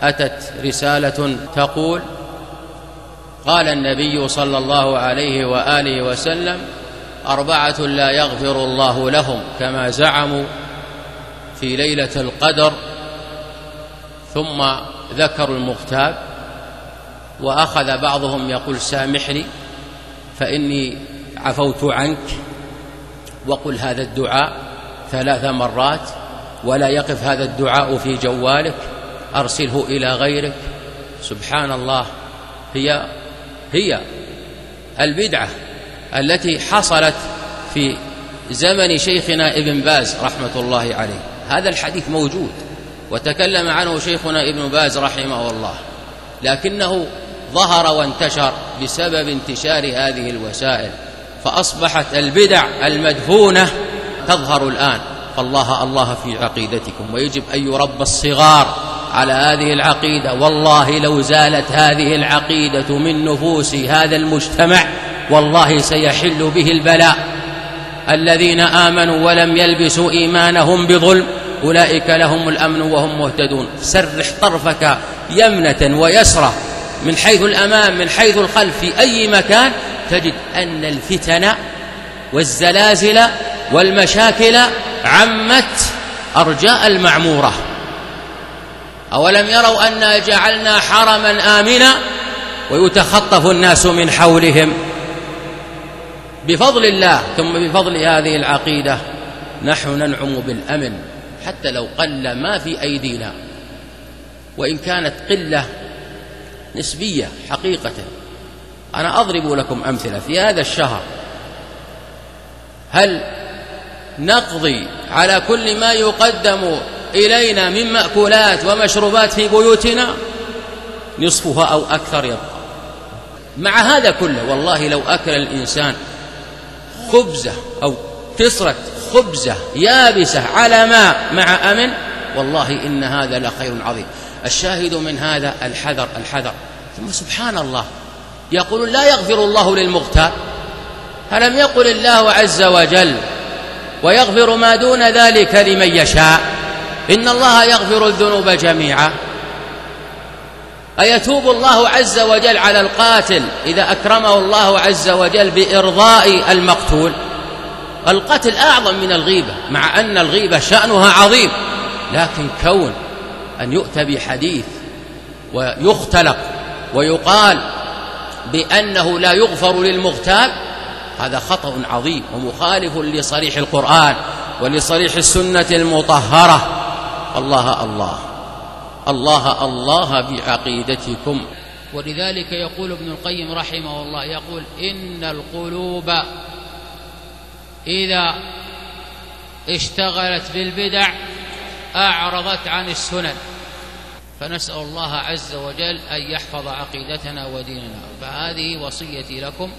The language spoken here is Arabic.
أتت رسالة تقول: قال النبي صلى الله عليه وآله وسلم: 4 لا يغفر الله لهم كما زعموا في ليلة القدر. ثم ذكروا المغتاب، وأخذ بعضهم يقول: سامحني فإني عفوت عنك، وقل هذا الدعاء 3 مرات، ولا يقف هذا الدعاء في جوالك، أرسله إلى غيرك. سبحان الله، هي البدعة التي حصلت في زمن شيخنا ابن باز رحمة الله عليه. هذا الحديث موجود وتكلم عنه شيخنا ابن باز رحمه الله، لكنه ظهر وانتشر بسبب انتشار هذه الوسائل، فأصبحت البدع المدفونة تظهر الآن. فالله الله في عقيدتكم، ويجب أن يربى الصغار على هذه العقيدة. والله لو زالت هذه العقيدة من نفوس هذا المجتمع والله سيحل به البلاء. الذين آمنوا ولم يلبسوا إيمانهم بظلم أولئك لهم الأمن وهم مهتدون. سرح طرفك يمنة ويسرى، من حيث الأمام من حيث الخلف، في أي مكان تجد أن الفتن والزلازل والمشاكل عمت أرجاء المعمورة. أولم يروا أنا جعلنا حرما آمنا ويتخطف الناس من حولهم؟ بفضل الله ثم بفضل هذه العقيدة نحن ننعم بالأمن، حتى لو قل ما في أيدينا، وإن كانت قلة نسبية حقيقة. أنا أضرب لكم أمثلة. في هذا الشهر هل نقضي على كل ما يقدم إلينا من مأكولات ومشروبات في بيوتنا؟ نصفها أو أكثر يبقى. مع هذا كله والله لو أكل الإنسان خبزة أو كسرة خبزة يابسة على ماء مع أمن، والله إن هذا لخير عظيم. الشاهد من هذا الحذر الحذر. ثم سبحان الله، يقولون لا يغفر الله للمغتاب. ألم يقل الله عز وجل: ويغفر ما دون ذلك لمن يشاء؟ إن الله يغفر الذنوب جميعا. أيتوب الله عز وجل على القاتل إذا أكرمه الله عز وجل بإرضاء المقتول؟ القتل أعظم من الغيبة، مع أن الغيبة شأنها عظيم، لكن كون أن يؤتى بحديث ويختلق ويقال بأنه لا يغفر للمغتاب، هذا خطأ عظيم ومخالف لصريح القرآن ولصريح السنة المطهرة. الله الله الله الله بعقيدتكم. ولذلك يقول ابن القيم رحمه الله، يقول: إن القلوب إذا اشتغلت بالبدع أعرضت عن السنن. فنسأل الله عز وجل أن يحفظ عقيدتنا وديننا. فهذه وصيتي لكم.